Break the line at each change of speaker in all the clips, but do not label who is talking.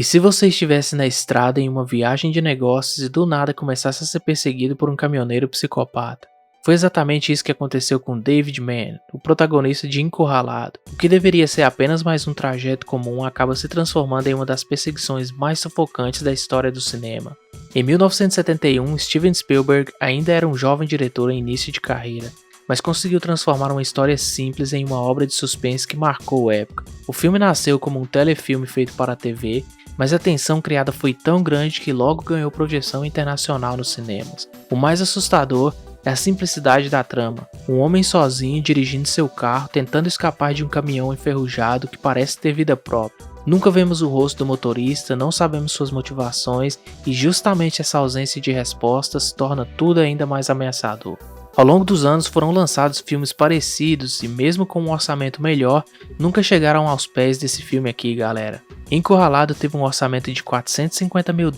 E se você estivesse na estrada em uma viagem de negócios e do nada começasse a ser perseguido por um caminhoneiro psicopata? Foi exatamente isso que aconteceu com David Mann, o protagonista de Encurralado. O que deveria ser apenas mais um trajeto comum acaba se transformando em uma das perseguições mais sufocantes da história do cinema. Em 1971, Steven Spielberg ainda era um jovem diretor em início de carreira, mas conseguiu transformar uma história simples em uma obra de suspense que marcou a época. O filme nasceu como um telefilme feito para a TV, mas a tensão criada foi tão grande que logo ganhou projeção internacional nos cinemas. O mais assustador é a simplicidade da trama. Um homem sozinho dirigindo seu carro tentando escapar de um caminhão enferrujado que parece ter vida própria. Nunca vemos o rosto do motorista, não sabemos suas motivações e justamente essa ausência de respostas torna tudo ainda mais ameaçador. Ao longo dos anos foram lançados filmes parecidos e mesmo com um orçamento melhor, nunca chegaram aos pés desse filme aqui, galera. Encurralado teve um orçamento de $450 mil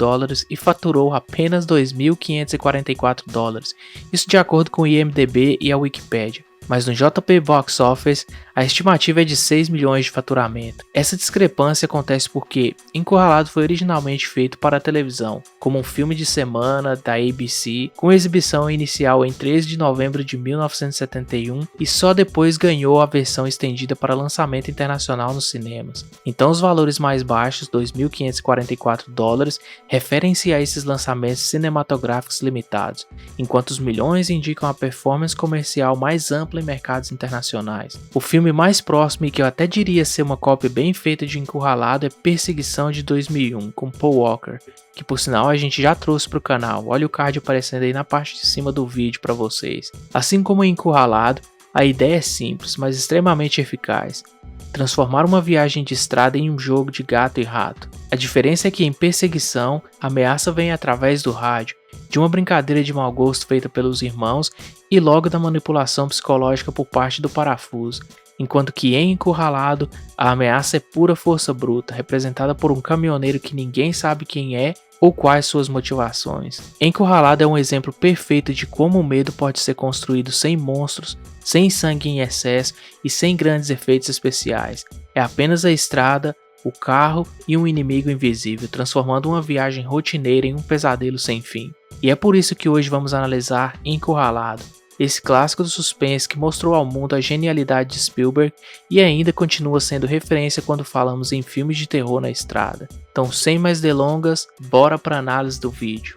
e faturou apenas $2.544, isso de acordo com o IMDb e a Wikipedia. Mas no JP Box Office, a estimativa é de 6 milhões de faturamento. Essa discrepância acontece porque Encurralado foi originalmente feito para a televisão, como um filme de semana da ABC, com exibição inicial em 13 de novembro de 1971 e só depois ganhou a versão estendida para lançamento internacional nos cinemas. Então os valores mais baixos, $2.544, referem-se a esses lançamentos cinematográficos limitados, enquanto os milhões indicam a performance comercial mais ampla em mercados internacionais. O filme mais próximo e que eu até diria ser uma cópia bem feita de Encurralado é Perseguição de 2001, com Paul Walker, que por sinal a gente já trouxe para o canal. Olha o card aparecendo aí na parte de cima do vídeo para vocês. Assim como em Encurralado, a ideia é simples, mas extremamente eficaz. Transformar uma viagem de estrada em um jogo de gato e rato. A diferença é que em Perseguição, a ameaça vem através do rádio, de uma brincadeira de mau gosto feita pelos irmãos e logo da manipulação psicológica por parte do parafuso, enquanto que em Encurralado, a ameaça é pura força bruta, representada por um caminhoneiro que ninguém sabe quem é ou quais suas motivações. Encurralado é um exemplo perfeito de como o medo pode ser construído sem monstros, sem sangue em excesso e sem grandes efeitos especiais. É apenas a estrada, o carro e um inimigo invisível, transformando uma viagem rotineira em um pesadelo sem fim. E é por isso que hoje vamos analisar Encurralado, esse clássico do suspense que mostrou ao mundo a genialidade de Spielberg e ainda continua sendo referência quando falamos em filmes de terror na estrada. Então, sem mais delongas, bora para a análise do vídeo.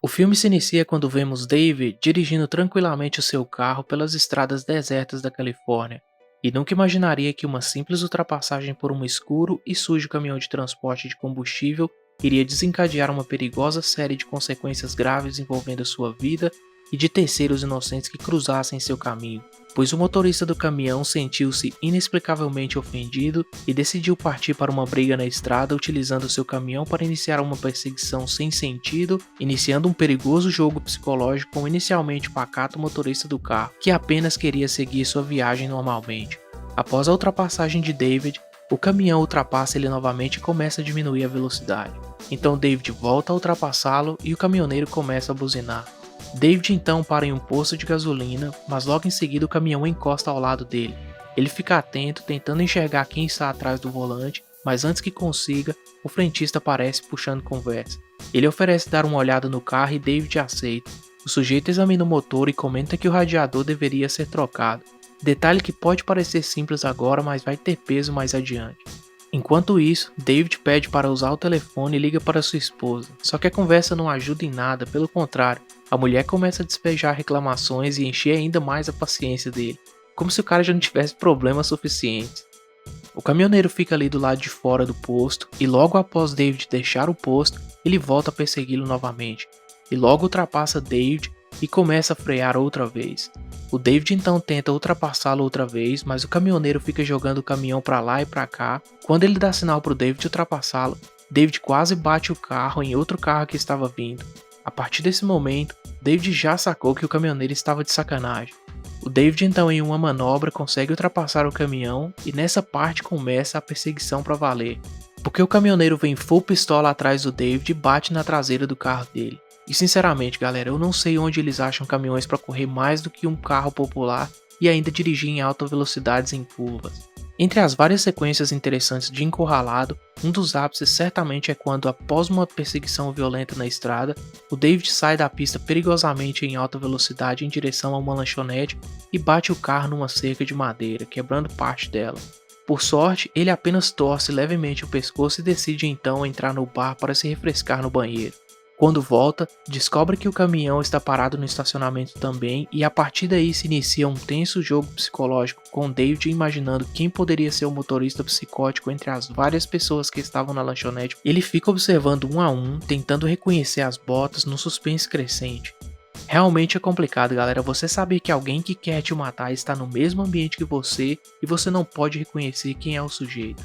O filme se inicia quando vemos David dirigindo tranquilamente o seu carro pelas estradas desertas da Califórnia, e nunca imaginaria que uma simples ultrapassagem por um escuro e sujo caminhão de transporte de combustível iria desencadear uma perigosa série de consequências graves envolvendo sua vida e de terceiros inocentes que cruzassem seu caminho, pois o motorista do caminhão sentiu-se inexplicavelmente ofendido e decidiu partir para uma briga na estrada utilizando seu caminhão para iniciar uma perseguição sem sentido, iniciando um perigoso jogo psicológico com o inicialmente pacato motorista do carro, que apenas queria seguir sua viagem normalmente. Após a ultrapassagem de David, o caminhão ultrapassa ele novamente e começa a diminuir a velocidade. Então David volta a ultrapassá-lo e o caminhoneiro começa a buzinar. David então para em um posto de gasolina, mas logo em seguida o caminhão encosta ao lado dele. Ele fica atento, tentando enxergar quem está atrás do volante, mas antes que consiga, o frentista aparece puxando conversa. Ele oferece dar uma olhada no carro e David aceita. O sujeito examina o motor e comenta que o radiador deveria ser trocado. Detalhe que pode parecer simples agora, mas vai ter peso mais adiante. Enquanto isso, David pede para usar o telefone e liga para sua esposa, só que a conversa não ajuda em nada, pelo contrário, a mulher começa a despejar reclamações e encher ainda mais a paciência dele, como se o cara já não tivesse problemas suficientes. O caminhoneiro fica ali do lado de fora do posto e logo após David deixar o posto, ele volta a persegui-lo novamente, e logo ultrapassa David e começa a frear outra vez. O David então tenta ultrapassá-lo outra vez, mas o caminhoneiro fica jogando o caminhão para lá e para cá. Quando ele dá sinal para o David ultrapassá-lo, David quase bate o carro em outro carro que estava vindo. A partir desse momento, David já sacou que o caminhoneiro estava de sacanagem. O David então em uma manobra consegue ultrapassar o caminhão e nessa parte começa a perseguição pra valer. Porque o caminhoneiro vem full pistola atrás do David e bate na traseira do carro dele. E sinceramente galera, eu não sei onde eles acham caminhões pra correr mais do que um carro popular e ainda dirigir em alta velocidades em curvas. Entre as várias sequências interessantes de Encurralado, um dos ápices certamente é quando, após uma perseguição violenta na estrada, o David sai da pista perigosamente em alta velocidade em direção a uma lanchonete e bate o carro numa cerca de madeira, quebrando parte dela. Por sorte, ele apenas torce levemente o pescoço e decide então entrar no bar para se refrescar no banheiro. Quando volta, descobre que o caminhão está parado no estacionamento também e a partir daí se inicia um tenso jogo psicológico com David imaginando quem poderia ser o motorista psicótico entre as várias pessoas que estavam na lanchonete. Ele fica observando um a um, tentando reconhecer as botas num suspense crescente. Realmente é complicado galera, você saber que alguém que quer te matar está no mesmo ambiente que você e você não pode reconhecer quem é o sujeito.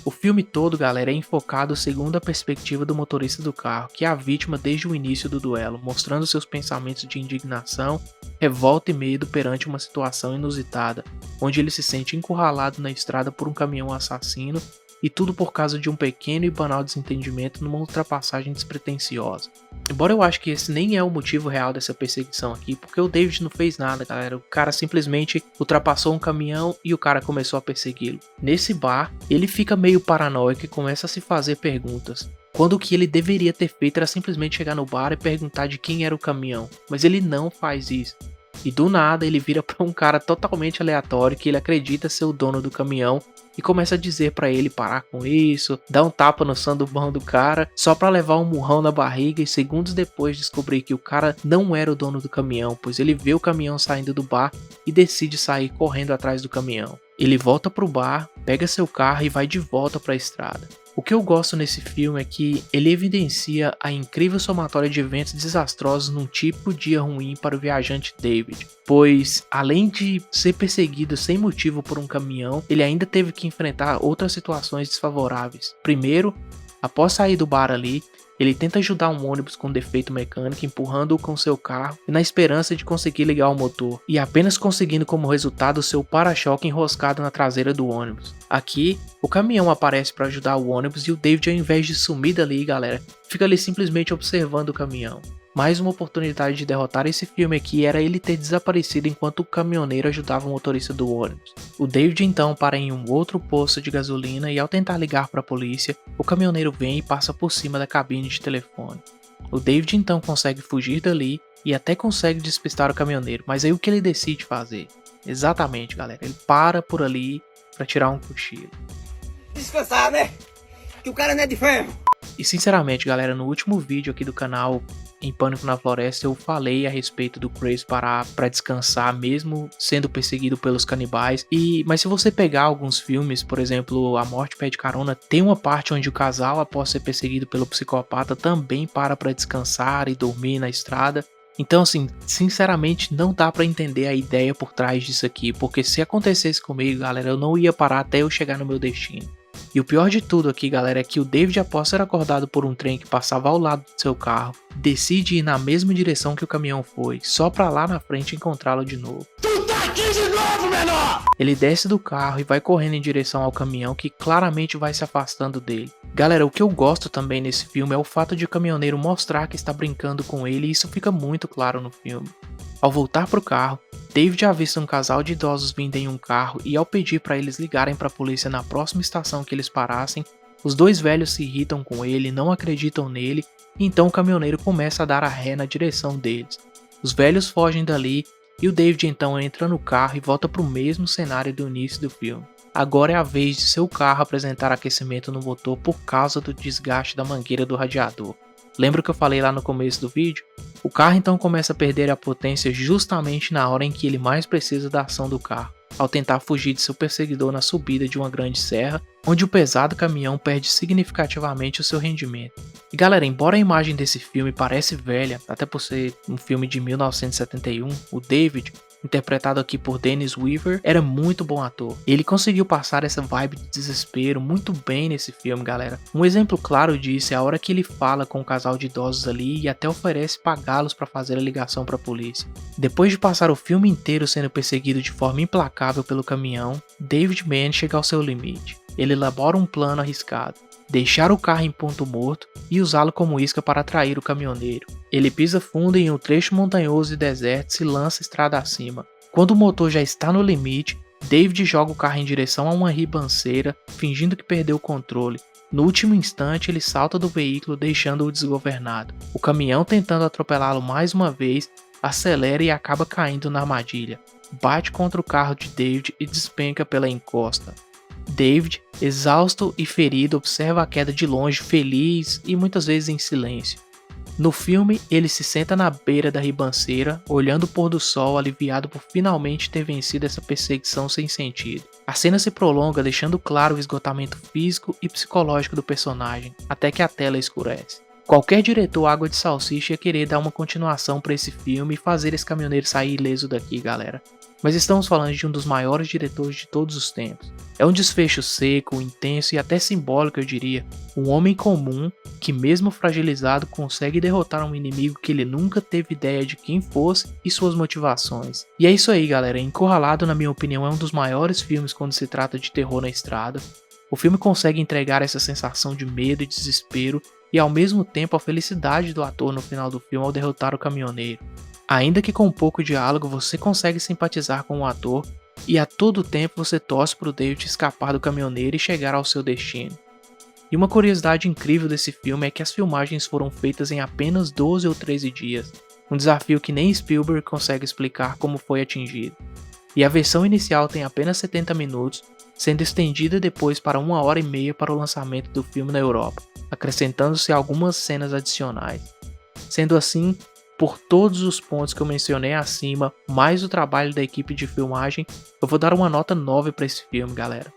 O filme todo, galera, é enfocado segundo a perspectiva do motorista do carro, que é a vítima desde o início do duelo, mostrando seus pensamentos de indignação, revolta e medo perante uma situação inusitada, onde ele se sente encurralado na estrada por um caminhão assassino, e tudo por causa de um pequeno e banal desentendimento numa ultrapassagem despretensiosa. Embora eu acho que esse nem é o motivo real dessa perseguição aqui, porque o David não fez nada, galera. O cara simplesmente ultrapassou um caminhão e o cara começou a persegui-lo. Nesse bar, ele fica meio paranoico e começa a se fazer perguntas. Quando o que ele deveria ter feito era simplesmente chegar no bar e perguntar de quem era o caminhão. Mas ele não faz isso. E do nada ele vira para um cara totalmente aleatório que ele acredita ser o dono do caminhão e começa a dizer para ele parar com isso, dá um tapa no sandubão do cara só para levar um murrão na barriga e segundos depois descobrir que o cara não era o dono do caminhão, pois ele vê o caminhão saindo do bar e decide sair correndo atrás do caminhão. Ele volta pro bar, pega seu carro e vai de volta para a estrada. O que eu gosto nesse filme é que ele evidencia a incrível somatória de eventos desastrosos num típico dia ruim para o viajante David, pois além de ser perseguido sem motivo por um caminhão, ele ainda teve que enfrentar outras situações desfavoráveis. Primeiro, após sair do bar ali, ele tenta ajudar um ônibus com defeito mecânico empurrando-o com seu carro na esperança de conseguir ligar o motor, e apenas conseguindo como resultado seu para-choque enroscado na traseira do ônibus. Aqui, o caminhão aparece para ajudar o ônibus e o David, ao invés de sumir dali, galera, fica ali simplesmente observando o caminhão. Mais uma oportunidade de derrotar esse filme aqui era ele ter desaparecido enquanto o caminhoneiro ajudava o motorista do ônibus. O David então para em um outro posto de gasolina e ao tentar ligar para a polícia, o caminhoneiro vem e passa por cima da cabine de telefone. O David então consegue fugir dali e até consegue despistar o caminhoneiro, mas aí o que ele decide fazer? Exatamente galera, ele para por ali para tirar um cochilo.
Descansar, né? Que o cara não é de ferro.
E sinceramente galera, no último vídeo aqui do canal Em Pânico na Floresta eu falei a respeito do Chris parar pra descansar mesmo sendo perseguido pelos canibais, mas se você pegar alguns filmes, por exemplo A Morte Pede Carona, tem uma parte onde o casal após ser perseguido pelo psicopata também para pra descansar e dormir na estrada. Então assim, sinceramente não dá pra entender a ideia por trás disso aqui, porque se acontecesse comigo galera, eu não ia parar até eu chegar no meu destino. E o pior de tudo aqui galera é que o David, após ser acordado por um trem que passava ao lado do seu carro, decide ir na mesma direção que o caminhão foi, só pra lá na frente encontrá-lo de novo.
Tu tá aqui de novo, menor!
Ele desce do carro e vai correndo em direção ao caminhão que claramente vai se afastando dele. Galera, o que eu gosto também nesse filme é o fato de o caminhoneiro mostrar que está brincando com ele e isso fica muito claro no filme. Ao voltar pro carro, David avista um casal de idosos vindo em um carro e ao pedir para eles ligarem para a polícia na próxima estação que eles parassem, os dois velhos se irritam com ele, não acreditam nele e então o caminhoneiro começa a dar a ré na direção deles. Os velhos fogem dali e o David então entra no carro e volta para o mesmo cenário do início do filme. Agora é a vez de seu carro apresentar aquecimento no motor por causa do desgaste da mangueira do radiador. Lembra que eu falei lá no começo do vídeo? O carro então começa a perder a potência justamente na hora em que ele mais precisa da ação do carro, ao tentar fugir de seu perseguidor na subida de uma grande serra, onde o pesado caminhão perde significativamente o seu rendimento. E galera, embora a imagem desse filme pareça velha, até por ser um filme de 1971, o David, interpretado aqui por Dennis Weaver, era muito bom ator. Ele conseguiu passar essa vibe de desespero muito bem nesse filme, galera. Um exemplo claro disso é a hora que ele fala com um casal de idosos ali e até oferece pagá-los para fazer a ligação para a polícia. Depois de passar o filme inteiro sendo perseguido de forma implacável pelo caminhão, David Mann chega ao seu limite. Ele elabora um plano arriscado: deixar o carro em ponto morto e usá-lo como isca para atrair o caminhoneiro. Ele pisa fundo em um trecho montanhoso e deserto e se lança estrada acima. Quando o motor já está no limite, David joga o carro em direção a uma ribanceira, fingindo que perdeu o controle. No último instante, ele salta do veículo, deixando-o desgovernado. O caminhão, tentando atropelá-lo mais uma vez, acelera e acaba caindo na armadilha. Bate contra o carro de David e despenca pela encosta. David, exausto e ferido, observa a queda de longe, feliz e muitas vezes em silêncio. No filme, ele se senta na beira da ribanceira, olhando o pôr do sol, aliviado por finalmente ter vencido essa perseguição sem sentido. A cena se prolonga, deixando claro o esgotamento físico e psicológico do personagem, até que a tela escurece. Qualquer diretor água de salsicha ia querer dar uma continuação para esse filme e fazer esse caminhoneiro sair ileso daqui, galera. Mas estamos falando de um dos maiores diretores de todos os tempos. É um desfecho seco, intenso e até simbólico, eu diria. Um homem comum que, mesmo fragilizado, consegue derrotar um inimigo que ele nunca teve ideia de quem fosse e suas motivações. E é isso aí, galera. Encurralado, na minha opinião, é um dos maiores filmes quando se trata de terror na estrada. O filme consegue entregar essa sensação de medo e desespero e ao mesmo tempo a felicidade do ator no final do filme ao derrotar o caminhoneiro. Ainda que com pouco diálogo, você consegue simpatizar com o ator e a todo tempo você torce para o David escapar do caminhoneiro e chegar ao seu destino. E uma curiosidade incrível desse filme é que as filmagens foram feitas em apenas 12 ou 13 dias, um desafio que nem Spielberg consegue explicar como foi atingido. E a versão inicial tem apenas 70 minutos, sendo estendida depois para 1h30 para o lançamento do filme na Europa, acrescentando-se algumas cenas adicionais. Sendo assim, por todos os pontos que eu mencionei acima, mais o trabalho da equipe de filmagem, eu vou dar uma nota 9 para esse filme, galera.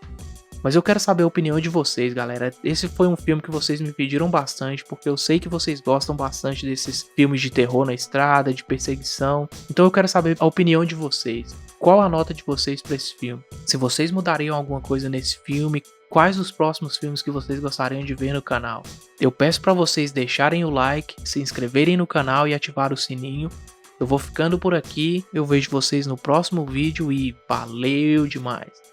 Mas eu quero saber a opinião de vocês, galera. Esse foi um filme que vocês me pediram bastante, porque eu sei que vocês gostam bastante desses filmes de terror na estrada, de perseguição. Então eu quero saber a opinião de vocês. Qual a nota de vocês para esse filme? Se vocês mudariam alguma coisa nesse filme, quais os próximos filmes que vocês gostariam de ver no canal? Eu peço para vocês deixarem o like, se inscreverem no canal e ativar o sininho. Eu vou ficando por aqui, eu vejo vocês no próximo vídeo e valeu demais!